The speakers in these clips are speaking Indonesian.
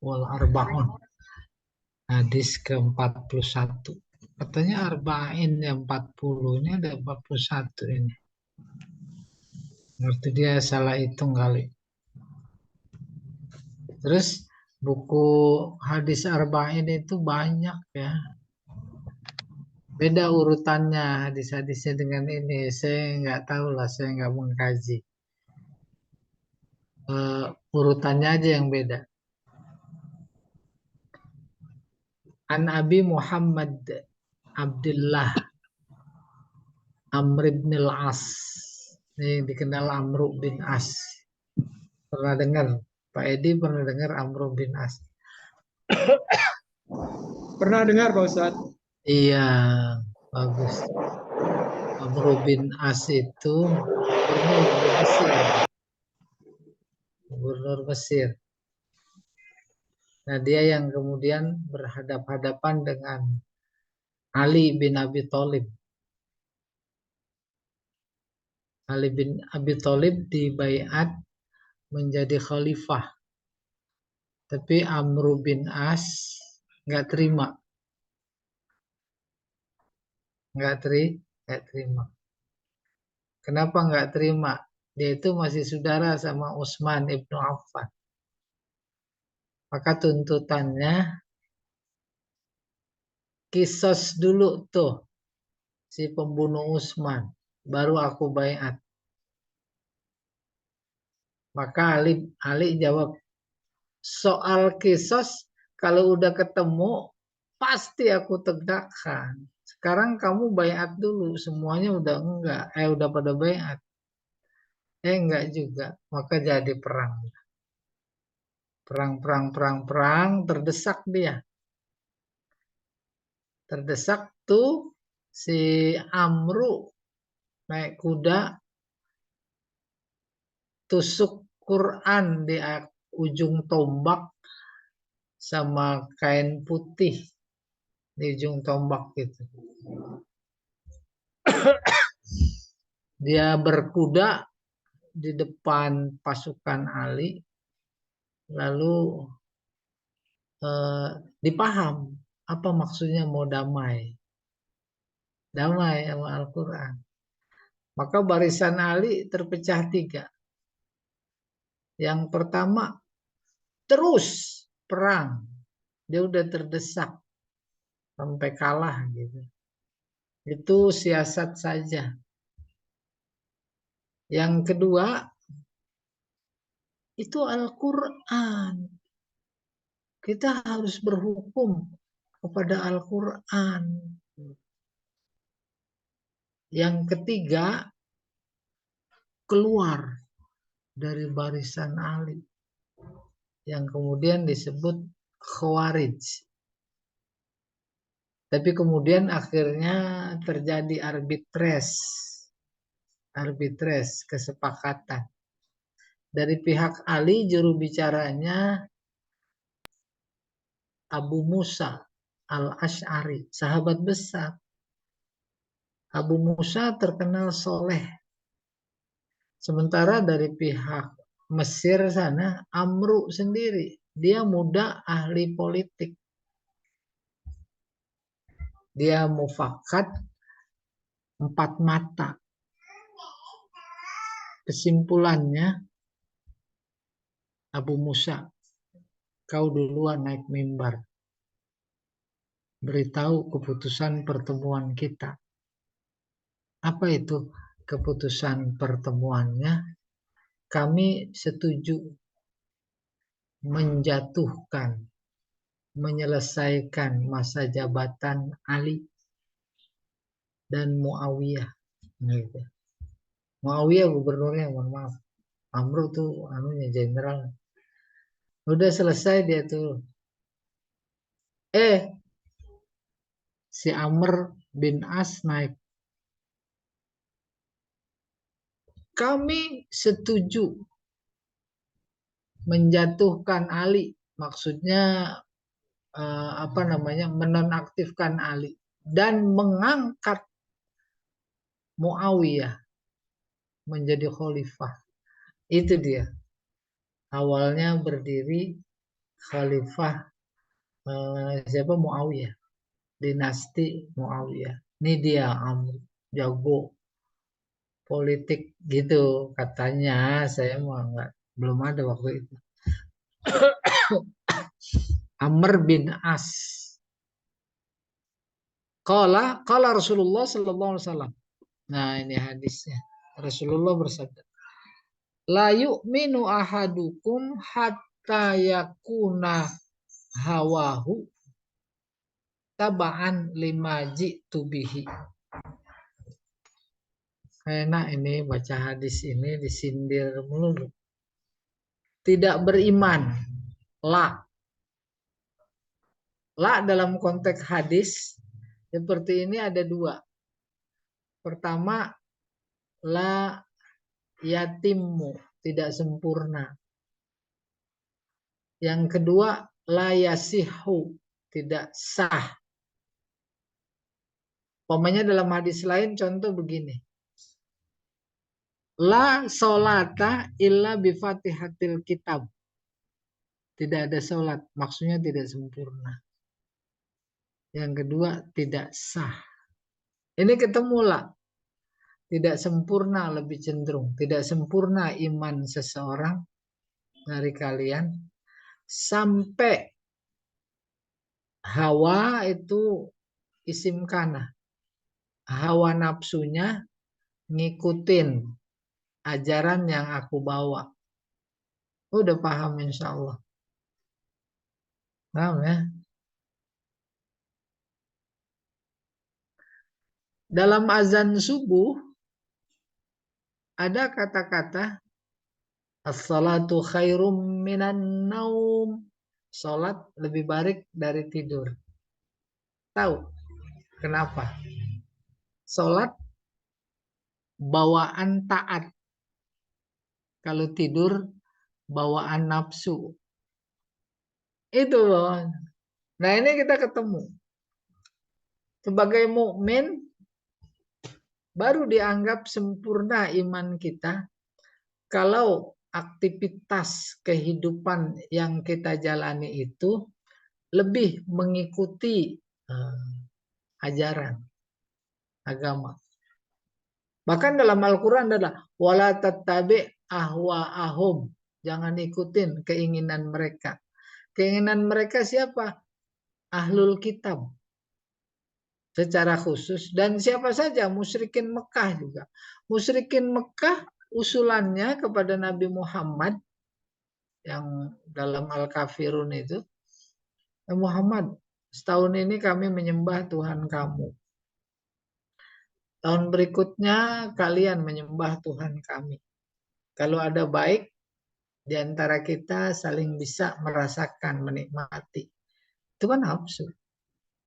wal arba'un. Hadis ke-41. Katanya arba'in yang 40, ini ada 41 ini. Berarti dia salah hitung kali. Terus buku hadis arba'in itu banyak ya. Beda urutannya hadis-hadisnya dengan ini. Saya nggak tahu lah, saya nggak mengkaji. Urutannya aja yang beda. An Abi Muhammad Abdullah Amr bin al-As. Ini dikenal Amr bin As. Pernah dengar? Pak Edi pernah dengar Amr bin As? Pernah dengar Pak Ustadz? Iya, bagus. Amr bin As itu gubernur di Mesir. Gubernur Mesir. Nah, dia yang kemudian berhadap-hadapan dengan Ali bin Abi Thalib. Ali bin Abi Thalib dibaiat menjadi khalifah. Tapi Amr bin As nggak terima. Nggak terima. Kenapa nggak terima? Dia itu masih saudara sama Utsman ibnu Affan. Maka tuntutannya kisos dulu tuh si pembunuh Utsman. Baru aku baiat. Maka Ali jawab, soal kisos kalau udah ketemu pasti aku tegakkan. Sekarang kamu baiat dulu, semuanya udah enggak, udah pada baiat. Enggak juga, maka jadi perang. Perang, terdesak dia. Terdesak tuh si Amru naik kuda, tusuk Quran di ujung tombak sama kain putih di ujung tombak gitu. Dia berkuda di depan pasukan Ali, lalu dipaham apa maksudnya mau damai sama Al-Quran. Maka barisan Ali terpecah 3. Yang pertama terus perang, dia udah terdesak sampai kalah gitu. Itu siasat saja. Yang kedua itu Al-Quran. Kita harus berhukum kepada Al-Quran. Yang ketiga, keluar dari barisan Ali, yang kemudian disebut Khawarij. Tapi kemudian akhirnya terjadi arbitres, kesepakatan. Dari pihak Ali, juru bicaranya Abu Musa Al-Asy'ari, sahabat besar. Abu Musa terkenal soleh. Sementara dari pihak Mesir sana, Amru sendiri, dia muda ahli politik. Dia mufakat 4 mata. Kesimpulannya, Abu Musa, kau duluan naik mimbar. Beritahu keputusan pertemuan kita. Apa itu keputusan pertemuannya? Kami setuju menyelesaikan masa jabatan Ali dan Muawiyah. Gitu. Muawiyah gubernurnya, mohon maaf. Amru tuh jenderal. Udah selesai dia tuh. Si Amr bin As naik. Kami setuju menjatuhkan Ali, maksudnya menonaktifkan Ali dan mengangkat Muawiyah menjadi khalifah. Itu dia. Awalnya berdiri Khalifah siapa, Muawiyah, dinasti Muawiyah. Ini dia jago politik gitu katanya. Saya mah nggak, belum ada waktu itu. Amr bin As. Qala Rasulullah sallallahu alaihi wasallam. Nah, ini hadisnya. Rasulullah bersabda, la yu'minu ahadukum hatta yakuna hawahu taba'an lima ji'tu bihi. Enak ini baca hadis ini disindir melulu. Tidak beriman. La dalam konteks hadis seperti ini ada dua. Pertama, la yatimmu, tidak sempurna. Yang kedua, la yasihu, tidak sah. Pokoknya dalam hadis lain contoh begini. La solata illa bifatihatil kitab. Tidak ada sholat, maksudnya tidak sempurna. Yang kedua, tidak sah. Ini ketemu lah. Tidak sempurna, lebih cenderung. Tidak sempurna iman seseorang dari kalian. Sampai hawa itu isim kana. Hawa nafsunya ngikutin ajaran yang aku bawa. Udah paham insya Allah. Paham ya? Dalam azan subuh ada kata-kata as-salatu khairum minan naum. Salat lebih baik dari tidur. Tahu kenapa? Salat bawaan taat. Kalau tidur bawaan nafsu. Itu loh. Nah, ini kita ketemu. Sebagai mukmin baru dianggap sempurna iman kita kalau aktivitas kehidupan yang kita jalani itu lebih mengikuti ajaran agama. Bahkan dalam Al-Quran adalah wala tattabi ahwa'ahum. Jangan ikutin keinginan mereka. Keinginan mereka siapa? Ahlul kitab. Secara khusus. Dan siapa saja? Musyrikin Mekah juga. Musyrikin Mekah usulannya kepada Nabi Muhammad yang dalam Al-Kafirun itu. Muhammad, setahun ini kami menyembah Tuhan kamu. Tahun berikutnya kalian menyembah Tuhan kami. Kalau ada baik, di antara kita saling bisa merasakan, menikmati. Itu kan nafsu.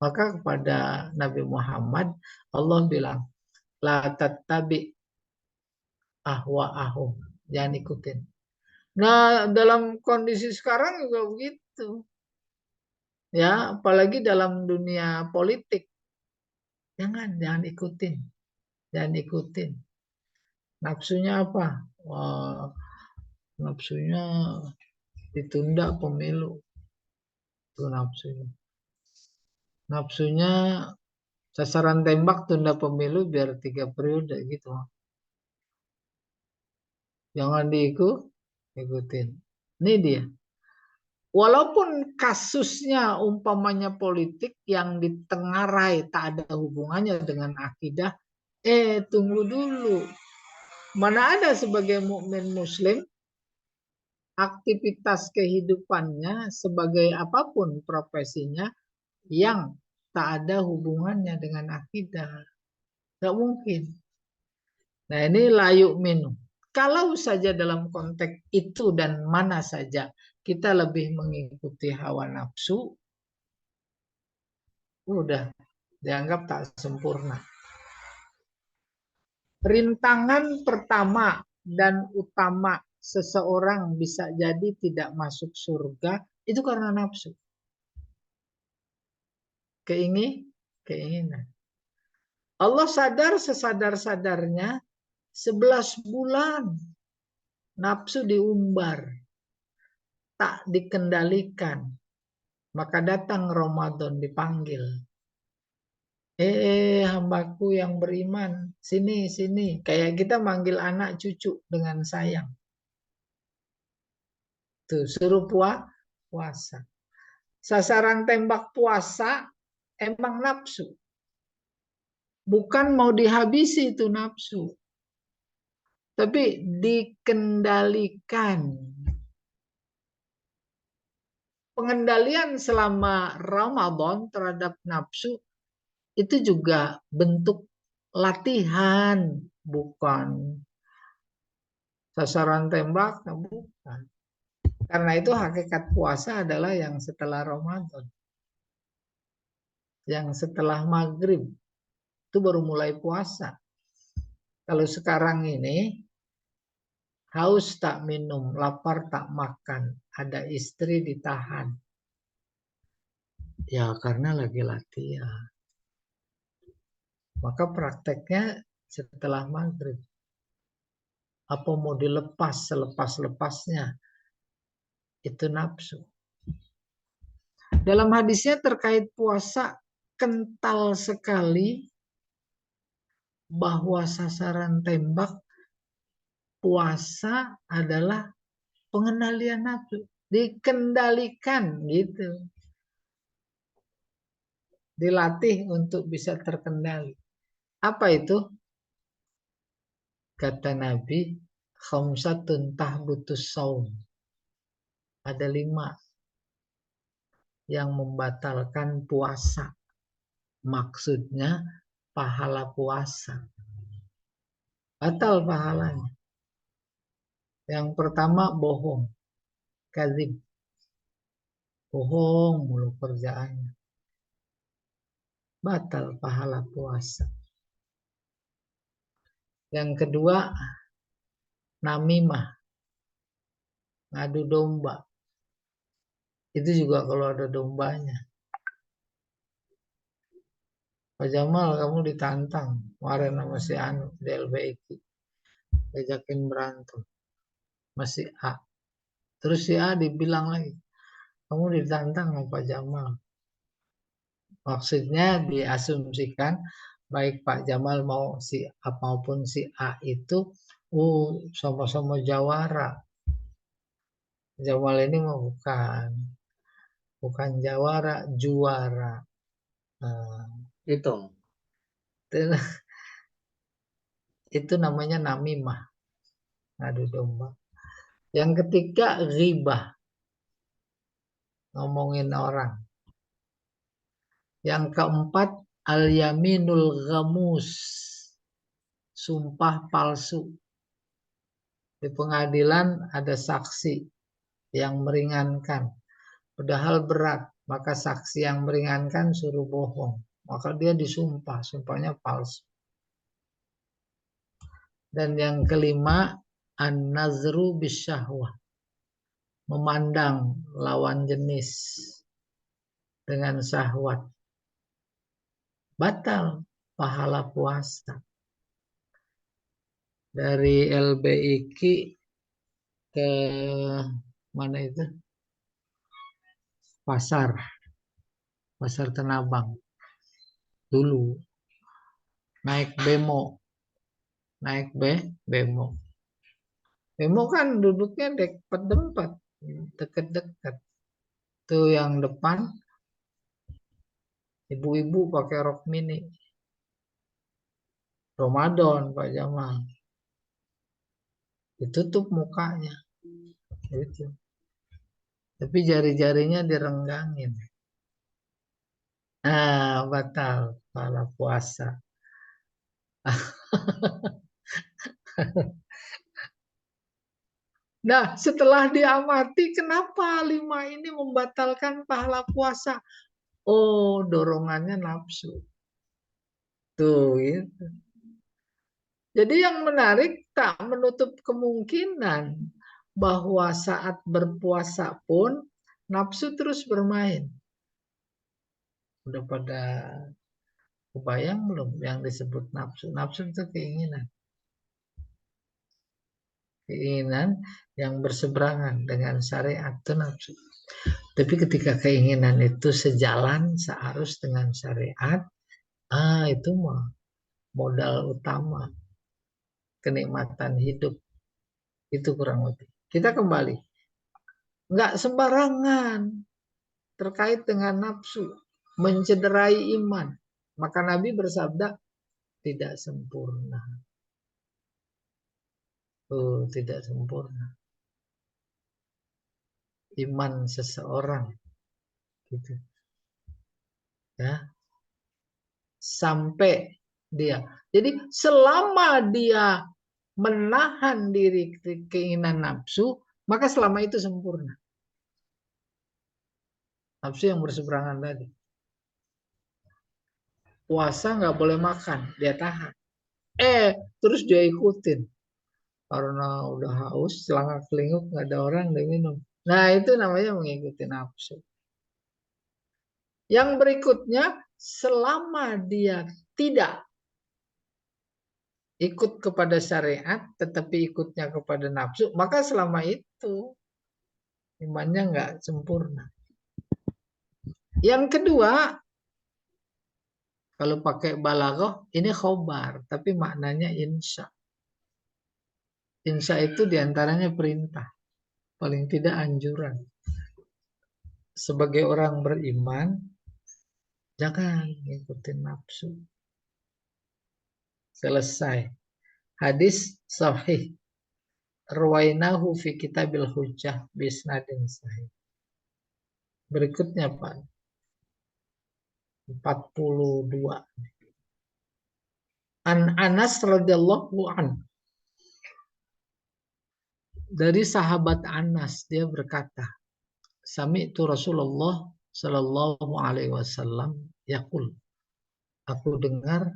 Maka kepada Nabi Muhammad, Allah bilang, la tattabi ahwa'ahum. Jangan ikutin. Nah, dalam kondisi sekarang juga begitu. Ya, apalagi dalam dunia politik. Jangan ikutin. Jangan ikutin. Nafsunya apa? Wah, nafsunya ditunda pemilu. Itu nafsunya. Nafsunya sasaran tembak tunda pemilu biar 3 periode gitu. Jangan ikutin. Ini dia. Walaupun kasusnya umpamanya politik yang ditengarai tak ada hubungannya dengan akidah, tunggu dulu. Mana ada sebagai mukmin muslim aktivitas kehidupannya sebagai apapun profesinya yang tak ada hubungannya dengan akidah. Tidak mungkin. Nah, ini layuk minum. Kalau saja dalam konteks itu dan mana saja kita lebih mengikuti hawa nafsu, udah dianggap tak sempurna. Rintangan pertama dan utama seseorang bisa jadi tidak masuk surga itu karena nafsu. Keinginan. Allah sadar sesadar-sadarnya 11 bulan nafsu diumbar. tak dikendalikan. Maka datang Ramadan dipanggil. Hambaku yang beriman, sini, sini. Kayak kita manggil anak cucu dengan sayang. Tuh, suruh puasa. Sasaran tembak puasa emang nafsu. Bukan mau dihabisi itu nafsu. Tapi dikendalikan. Pengendalian selama Ramadan terhadap nafsu itu juga bentuk latihan, bukan sasaran tembak, bukan. Karena itu hakikat puasa adalah yang setelah Ramadan. Yang setelah maghrib itu baru mulai puasa. Kalau sekarang ini haus tak minum, lapar tak makan, ada istri ditahan. Ya karena lagi latihan. Maka prakteknya setelah maghrib. Apa mau dilepas selepas-lepasnya? Itu nafsu. Dalam hadisnya terkait puasa kental sekali bahwa sasaran tembak puasa adalah pengendalian nafsu. Dikendalikan gitu. Dilatih untuk bisa terkendali. Apa itu? Kata Nabi, khamsatun tahbutus saum. Ada 5 yang membatalkan puasa. Maksudnya pahala puasa. Batal pahalanya. Yang pertama bohong. Kadzib. Bohong mulu kerjaannya. Batal pahala puasa. Yang kedua namimah. Ngadu domba. Itu juga kalau ada dombanya. Pak Jamal kamu ditantang kemarin sama si Anu di LBIQ. Diajakin berantem. Masih A. Terus si A dibilang lagi. Kamu ditantang sama Pak Jamal. Maksudnya diasumsikan baik Pak Jamal mau si A maupun si A itu sama-sama jawara. Jamal ini mah bukan jawara, juara. Nah, Itu. itu namanya namimah, ngadu domba. Yang ketiga ghibah, ngomongin orang. Yang keempat al-yaminul ghamus, sumpah palsu. Di pengadilan ada saksi yang meringankan, padahal berat, maka saksi yang meringankan suruh bohong, maka dia disumpah, sumpahnya palsu. Dan yang kelima an-nazru bisyahwah, memandang lawan jenis dengan syahwat, batal pahala puasa. Dari LBIQ ke mana itu? Pasar Tanabang. Dulu naik bemo. Bemo kan duduknya dekat, deket-deket. Tuh yang depan ibu-ibu pakai rok mini. Ramadan Pak Jamal. Ditutup mukanya. Gitu. Tapi jari-jarinya direnggangin. Batal pahala puasa. Nah, setelah diamati, kenapa 5 ini membatalkan pahala puasa? Oh, dorongannya nafsu. Tuh, gitu. Jadi yang menarik tak menutup kemungkinan bahwa saat berpuasa pun nafsu terus bermain. Udah pada kebayang belum yang disebut nafsu? Nafsu itu keinginan. Keinginan yang berseberangan dengan syariat itu nafsu. Tapi ketika keinginan itu sejalan, searus dengan syariat, itu mah modal utama kenikmatan hidup. Itu kurang lebih. Kita kembali. Nggak sembarangan terkait dengan nafsu. Mencederai iman. Maka Nabi bersabda, tidak sempurna. Tidak sempurna. Iman seseorang. Gitu. Ya. Sampai dia. Jadi selama dia menahan diri keinginan nafsu, maka selama itu sempurna. Nafsu yang berseberangan tadi. Puasa nggak boleh makan, dia tahan. Terus dia ikutin. Karena udah haus, celana kelinguk, nggak ada orang, dia minum. Nah, itu namanya mengikuti nafsu. Yang berikutnya, selama dia tidak ikut kepada syariat, tetapi ikutnya kepada nafsu, maka selama itu imannya nggak sempurna. Yang kedua, kalau pakai balaghah, ini khobar, tapi maknanya insya. Insya itu diantaranya perintah, paling tidak anjuran. Sebagai orang beriman, jangan ngikutin nafsu. Selesai. Hadis sahih. Ruwainahu fi kitabil hujjah bisnadin sahih. Berikutnya Pak. 42. An Anas radhiyallahu an. Dari sahabat Anas, dia berkata, Sami'tu Rasulullah sallallahu alaihi wasallam yaqul. Aku dengar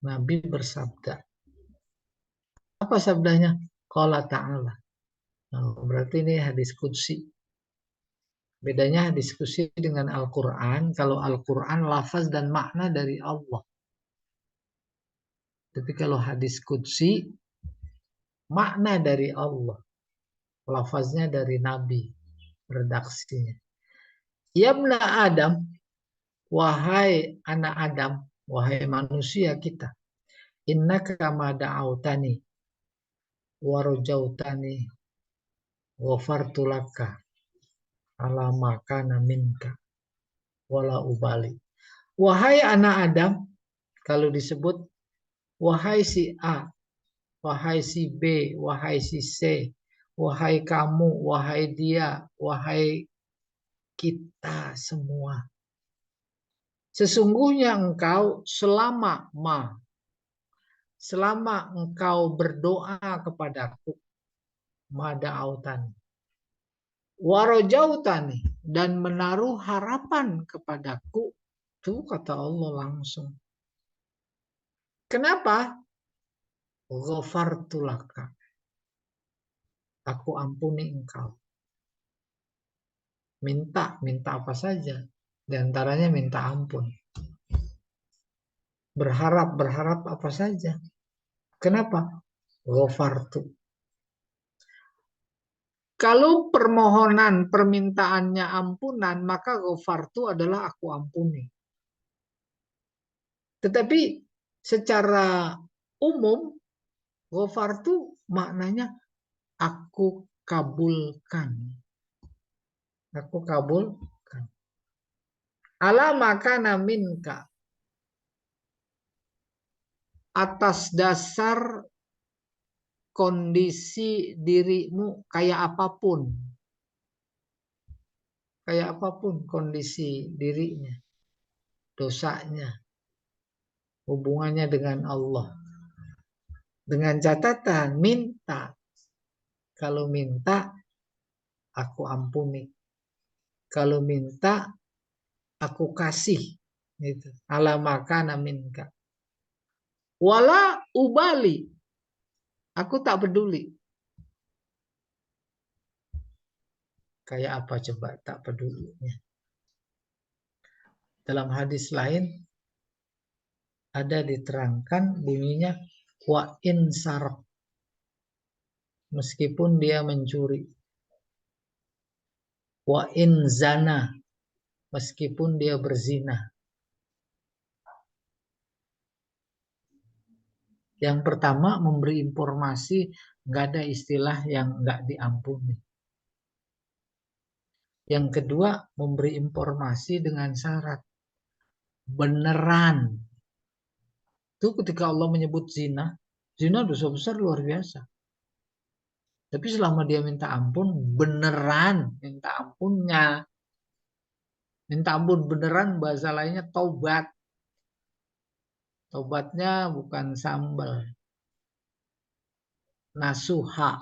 Nabi bersabda. Apa sabdanya? Qala ta'ala. Berarti ini hadis qudsi. Bedanya hadis qudsi dengan Al-Quran. Kalau Al-Quran lafaz dan makna dari Allah. Tapi kalau hadis qudsi makna dari Allah. Lafaznya dari Nabi. Redaksinya. Yabna Adam. Wahai anak Adam. Wahai manusia kita. Innaka ma da'autani. Warojautani. Ghafartulaka. Ala makana minka. Wala ubali. Wahai anak Adam. Kalau disebut. Wahai si A. Wahai si B. Wahai si C. Wahai kamu. Wahai dia. Wahai kita semua. Sesungguhnya engkau selama engkau berdoa kepadaku, mada'autani, warajautani, dan menaruh harapan kepadaku, tuh kata Allah langsung. Kenapa? Ghafartulaka. Aku ampuni engkau. Minta apa saja. Di antaranya minta ampun. Berharap apa saja. Kenapa? Ghafartu. Kalau permintaannya ampunan, maka ghafartu adalah aku ampuni. Tetapi secara umum, ghafartu maknanya aku kabulkan. Aku kabulkan. Ala makana minka. Atas dasar kondisi dirimu kayak apapun. Kayak apapun kondisi dirinya. Dosanya. Hubungannya dengan Allah. Dengan catatan minta. Kalau minta aku ampuni. Kalau minta aku kasih. Gitu. Ala makana minka. Wala ubali. Aku tak peduli. Kayak apa coba tak pedulinya? Dalam hadis lain ada diterangkan bunyinya wa in sarq. meskipun dia mencuri. Wa in zana, meskipun dia berzina. Yang pertama memberi informasi, nggak ada istilah yang nggak diampuni. Yang kedua memberi informasi dengan syarat beneran. Itu ketika Allah menyebut zina, zina dosa besar luar biasa. Tapi selama dia minta ampun, beneran minta ampunnya. Minta ampun beneran, bahasa lainnya taubat. Taubatnya bukan sambal. Nasuha.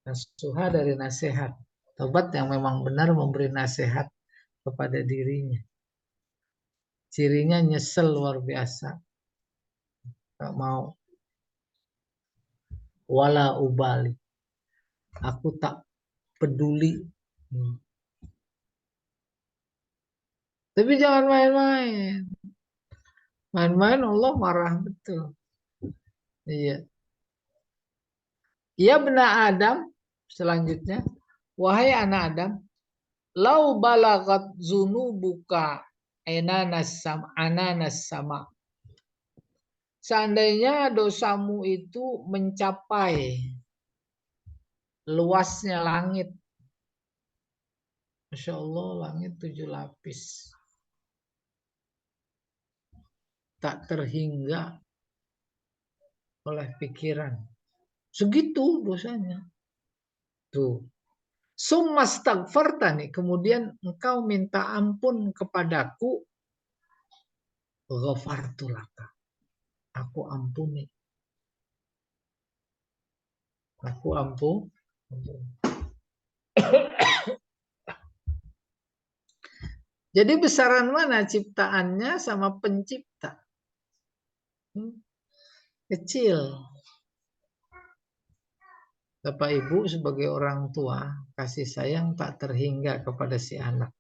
Nasuha dari nasihat. Taubat yang memang benar memberi nasihat kepada dirinya. Cirinya nyesel luar biasa. Gak mau. Wala ubali. Aku tak peduli. Tapi jangan main-main. Main-main Allah marah betul. Iya. Ya benar Adam. Selanjutnya. Wahai anak Adam. Lau balagat zunubuka ananas sama. Seandainya dosamu itu mencapai luasnya langit. Masya Allah, langit 7 lapis. Tak terhingga oleh pikiran. Segitu dosanya. Tuh. Summastagfartani, kemudian engkau minta ampun kepadaku. Ghafartulaka. Aku ampuni. Aku ampun. Jadi besaran mana ciptaannya sama pencipta? Kecil. Bapak Ibu sebagai orang tua, kasih sayang tak terhingga kepada si anak.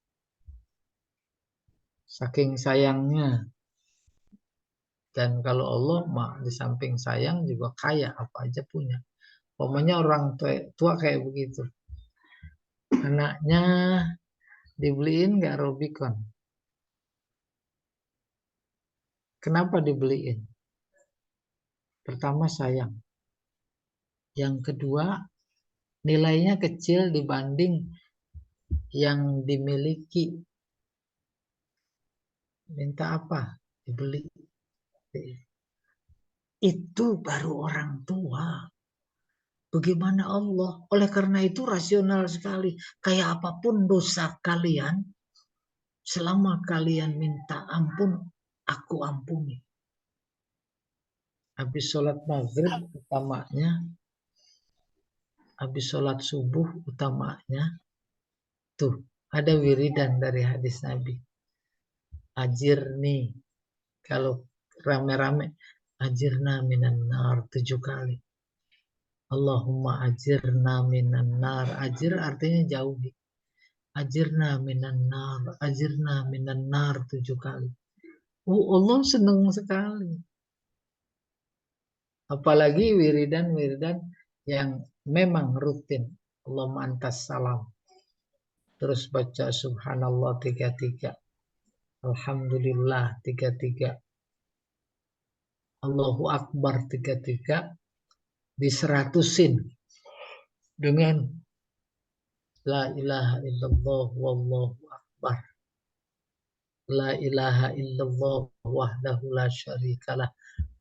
Saking sayangnya. Dan kalau Allah di samping sayang juga kaya, apa aja punya. Pokoknya orang tua kayak begitu. Anaknya dibeliin gak Robicon? Kenapa dibeliin? Pertama sayang. Yang kedua nilainya kecil dibanding yang dimiliki. Minta apa? Dibeli. Itu baru orang tua. Bagaimana Allah? Oleh karena itu rasional sekali. Kayak apapun dosa kalian, selama kalian minta ampun, aku ampuni. Habis sholat maghrib utamanya, habis sholat subuh utamanya, tuh ada wiridan dari hadis Nabi. Ajirni, kalau rame-rame, ajirna minan nar 7 kali. Allahumma ajirna minan nar. Ajir artinya jauhi. Ajirna minan nar. Ajirna minan nar 7 kali. Oh, Allah senang sekali. Apalagi wiridan-wiridan yang memang rutin. Allahumma antas salam. Terus baca subhanallah 33. Alhamdulillah 33. Allahu Akbar 33. Di 100-in dengan la ilaha illallah wallahu akbar. La ilaha illallah wahdahu la syarikalah.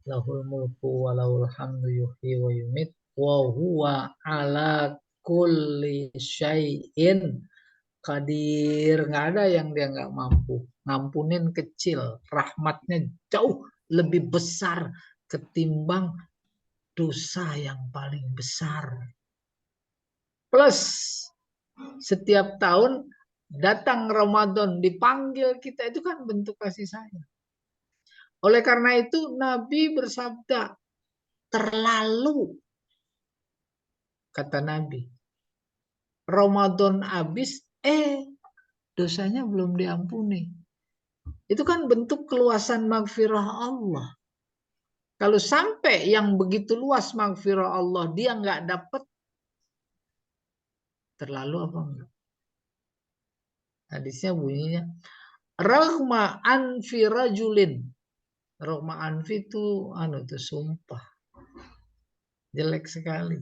Lahul mulku wa lahul hamdu yuhyi wa yumit. Wa huwa ala kulli syai'in qadir. Nggak ada yang dia nggak mampu. Ngampunin kecil. Rahmatnya jauh lebih besar ketimbang dosa yang paling besar. Plus setiap tahun datang Ramadan dipanggil kita, itu kan bentuk kasih sayang. Oleh karena itu Nabi bersabda, terlalu, kata Nabi, Ramadan habis, dosanya belum diampuni. Itu kan bentuk keluasan maghfirah Allah. Kalau sampai yang begitu luas maghfirah Allah dia nggak dapat, terlalu apa enggak? Hadisnya bunyinya raghma anfi rajulin. Raghma anfi itu itu sumpah. Jelek sekali.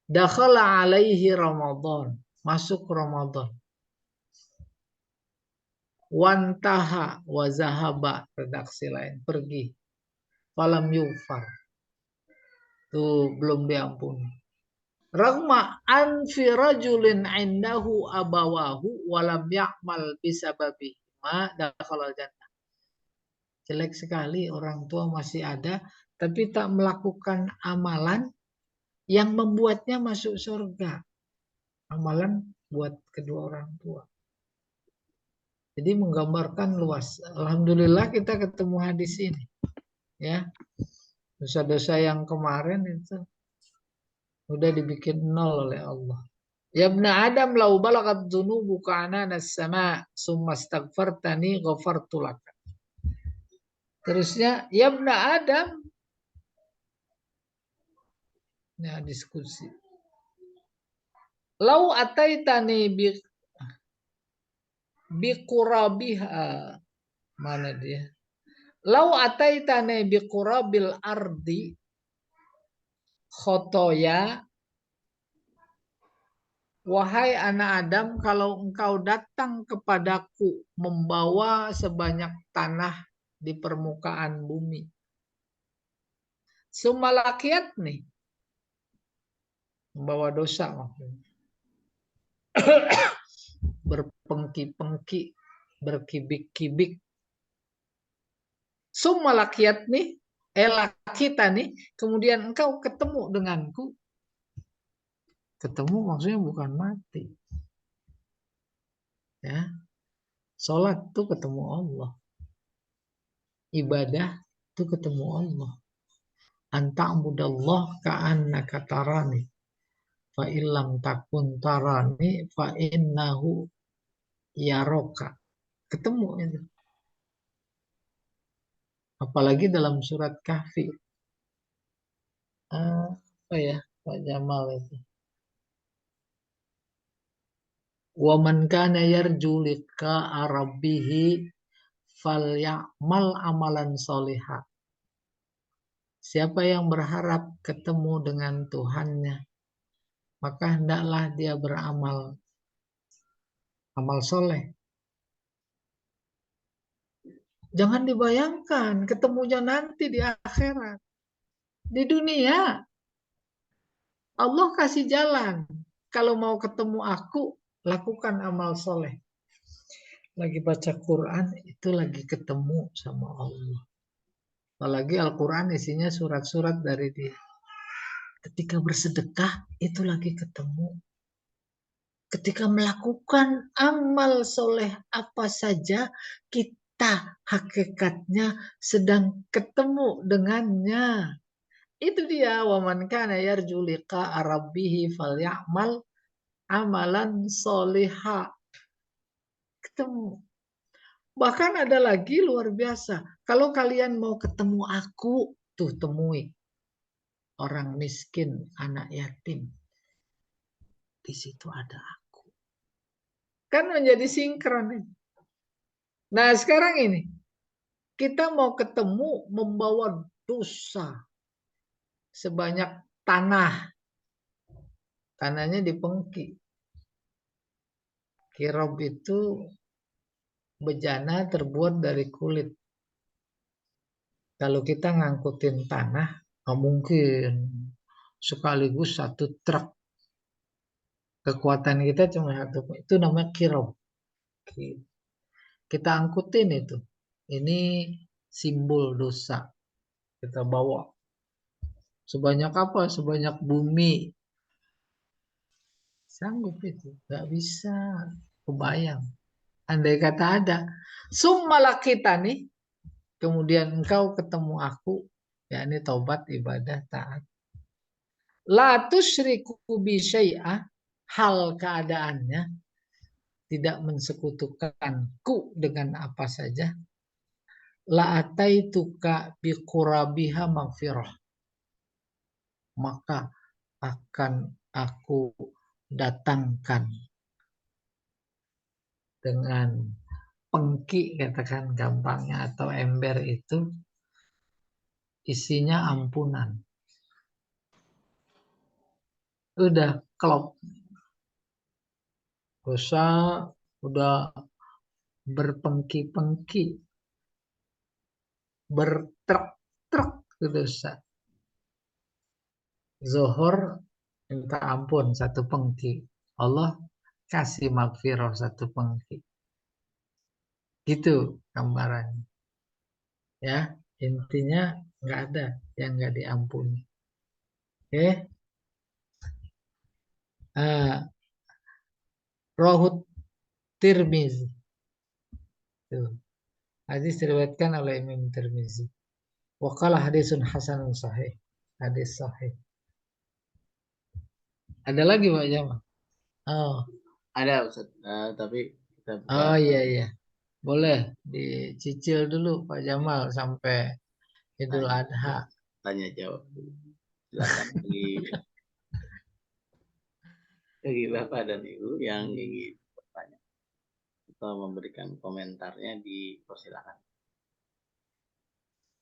Dakhala alaihi Ramadan. Masuk Ramadan. Wantaha wa zahaba. Redaksi lain. Pergi. Falam yufar. Itu belum diampuni. Raghma anfi rajulin indahu abawahu walam ya'mal bisababi ma dakhala jannah. Jelek sekali orang tua masih ada tapi tak melakukan amalan yang membuatnya masuk surga. Amalan buat kedua orang tua. Jadi menggambarkan luas. Alhamdulillah kita ketemu hadis ini. Ya. Dosa-dosa yang kemarin itu udah dibikin nol oleh Allah. Ya ibna Adam lau balagat dzunubuka ananas sama summa astaghfartani ghafartu lak. Terusnya ya ibna Adam. Nah, diskusi. Lau ataitani bi qurabiha. Mana dia? Lau ataitani bi qurabil ardi khotoya. Wahai anak Adam, kalau engkau datang kepadaku membawa sebanyak tanah di permukaan bumi. Sumalakiat nih. Membawa dosa maksudnya. Berpengki-pengki, berkibik-kibik. Sumalakiat nih, lakita nih, kemudian engkau ketemu denganku. Ketemu maksudnya bukan mati. Ya. Salat tuh ketemu Allah. Ibadah tuh ketemu Allah. Anta'budallah ka'annaka tarani. Fa illam takun tarani fa innahu yaroka. Ketemu itu. Apalagi dalam surat Kahfi. Apa ya Pak Jamal itu? Wa man kana yarju liqa'a rabbih falyamal amalan sholiha. Siapa yang berharap ketemu dengan Tuhannya, maka hendaklah dia beramal amal soleh. Jangan dibayangkan ketemunya nanti di akhirat. Di dunia Allah kasih jalan. Kalau mau ketemu aku, lakukan amal soleh. Lagi baca Quran, itu lagi ketemu sama Allah. Apalagi Al-Quran isinya surat-surat dari dia. Ketika bersedekah, itu lagi ketemu. Ketika melakukan amal soleh apa saja, kita hakikatnya sedang ketemu dengannya. Itu dia waman kana yarju liqa'a rabbih falyamal amalan sholiha. Ketemu. Bahkan ada lagi luar biasa. Kalau kalian mau ketemu aku, tuh temui orang miskin, anak yatim. Di situ ada aku. Kan menjadi sinkron. Nah, sekarang ini kita mau ketemu membawa dosa sebanyak tanah. Tanahnya dipengki. Kirob itu bejana terbuat dari kulit. Kalau kita ngangkutin tanah, nggak mungkin sekaligus satu truk. Kekuatan kita cuma satu. Itu namanya kirob. Kita angkutin itu. Ini simbol dosa. Kita bawa. Sebanyak apa? Sebanyak bumi. Sanggup itu. Nggak bisa. Kebayang. Andai kata ada. Summalah kita nih. Kemudian engkau ketemu aku. Ya ini taubat, ibadah, taat. La tusyriku bi syai'ah. Hal keadaannya. Tidak mensekutukanku dengan apa saja. la ataituka biqurabiha maghfirah. Maka akan aku datangkan dengan pengki, katakan gampangnya, atau ember itu isinya ampunan. Udah klop. Dosa udah berpengki-pengki, bertrek-trek ke dosa. Zuhur minta ampun satu pengki. Allah kasih maghfirah satu pengki. Gitu gambarannya. Ya, intinya nggak ada yang nggak diampuni. Oke. Rohut Tirmizi. Tuh. Hadis diriwayatkan oleh Imam Tirmizi. Wa qala hadisun hasanun sahih. Hadis sahih. Ada lagi Pak Jamal? Oh, Ada Ustaz, tapi kita buka. oh iya. Boleh dicicil dulu Pak Jamal sampai Idul Adha. Tanya jawab. Silakan bagi Bapak dan Ibu yang ingin bertanya atau memberikan komentarnya, dipersilakan.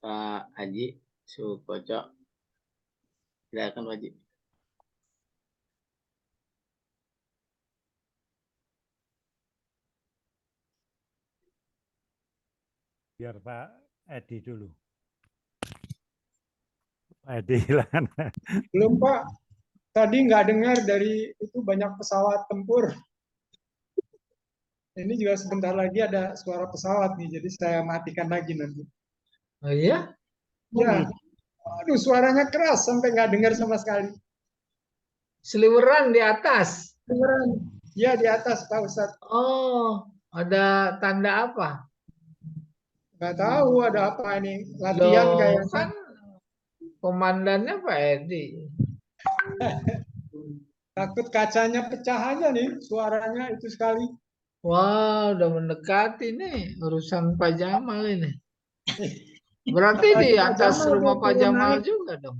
Pak Haji Sukoco, silakan Pak Haji. Biar Pak Edi dulu. Pak Edi silakan. Belum Pak, tadi nggak dengar dari itu banyak pesawat tempur. Ini juga sebentar lagi ada suara pesawat nih, jadi saya matikan lagi nanti. Oh iya? Ya, aduh suaranya keras sampai nggak dengar sama sekali. Seliweran di atas. Beneran. Ya di atas Pak Ustadz. Oh, ada tanda apa? Nggak tahu ada apa ini, latihan Loh, kayaknya. kan komandannya Pak Edi. Takut kacanya pecah aja nih, suaranya itu sekali. Wah, udah mendekati nih urusan Pak Jamal ini. Berarti di Apalagi Pak atas Jamal rumah tuh Pak turun Jamal naik. juga dong.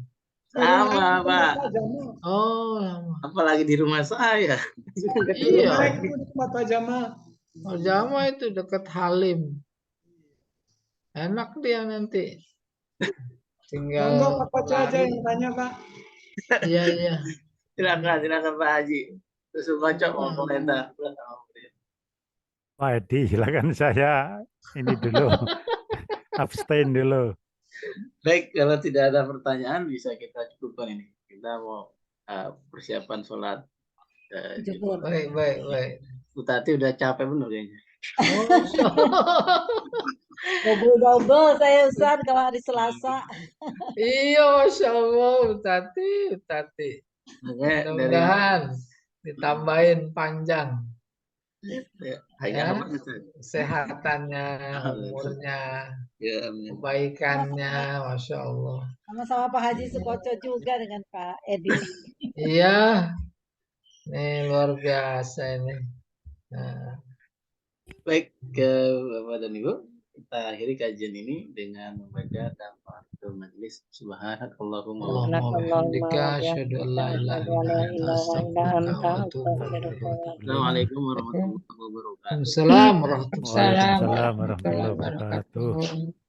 Sama Pak. Pak Jamal. Oh, lama. Apalagi di rumah saya. Turun Iya. naik tuh di rumah Pak Jamal. Pak Jamal itu dekat Halim. Enak dia nanti. Tinggal Monggo Pak Koco aja lari. yang tanya Pak. Iya. Silakan Pak Haji. Terus Sukoco mau komentar. Pak Edi silakan, saya ini dulu. Abstain dulu. Baik, kalau tidak ada pertanyaan bisa kita cukupkan ini. Kita mau persiapan sholat. Baik. Bu Tati udah capek bener kayaknya. Double saya Ustaz kalau hari Selasa. Iya, Masya Allah, Tati. Mudah-mudahan ditambahin panjang. Ya. Kesehatannya, umurnya, kebaikannya, Masya Allah. Sama-sama Pak Haji Sukoco juga dengan Pak Edi. Iya, ini luar biasa ini. Nah. Baik, ke Bapak dan Ibu, kita akhiri kajian ini dengan membaca Tafatul Majlis. Subhanakallahumma wa bihamdika asyhadu an la ilaha illa anta astaghfiruka wa atubu ilaik. Assalamualaikum warahmatullahi wabarakatuh. Waalaikumsalam warahmatullahi Waalaikumsalam warahmatullahi wabarakatuh.